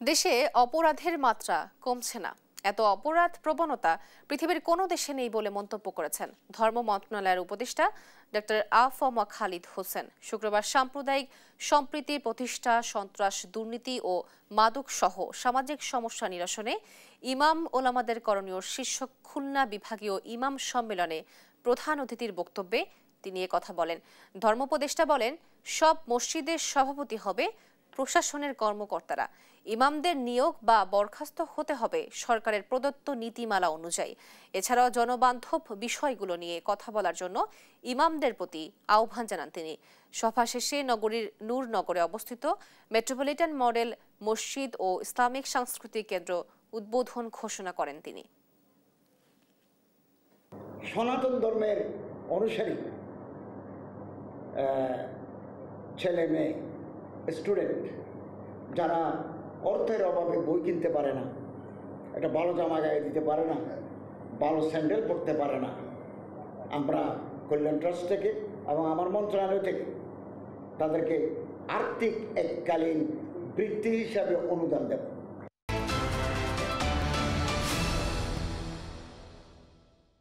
দেশে অপরাধের মাত্রা কমছে না, এত অপরাধ প্রবণতা পৃথিবীর কোনো দেশে নেই বলে মন্তব্য করেছেন ধর্ম মন্ত্রণালয়ের উপদেষ্টা ডক্টর আ.ফ.ম. খালিদ হোসেন। শুক্রবার সাম্প্রদায়িক সম্প্রীতির প্রতিষ্ঠা, সন্ত্রাস, দুর্নীতি ও মাদক সহ সামাজিক সমস্যা নিরসনে ইমাম ওলামাদের করণীয় শীর্ষক খুলনা বিভাগীয় ইমাম সম্মেলনে প্রধান অতিথির বক্তব্যে তিনি কথা বলেন। ধর্মোপদেষ্টা বলেন, সব মসজিদের সভাপতি হবে প্রশাসনের কর্মকর্তারা। ইমামদের নিয়োগ বা বরখাস্ত হতে হবে সরকারের প্রদত্ত নীতিমালা অনুযায়ী। এছাড়াও জনবান্ধব বিষয়গুলো নিয়ে কথা বলার জন্য ইমামদের প্রতি আহ্বান জানান তিনি। সভা শেষে নগরীর নূরনগরে অবস্থিত মেট্রোপলিটন মডেল মসজিদ ও ইসলামিক সাংস্কৃতিক কেন্দ্র উদ্বোধন ঘোষণা করেন তিনি। সনাতন ধর্মের অনুসারী ছেলে মেয়ে, স্টুডেন্ট যারা অর্থের অভাবে বই কিনতে পারে না, একটা ভালো জামা গায়ে দিতে পারে না, ভালো স্যান্ডেল পরতে পারে না, আমরা কল্যাণ ট্রাস্ট থেকে এবং আমার মন্ত্রণালয় থেকে তাদেরকে আর্থিক এককালীন বৃত্তি হিসাবে অনুদান দেব।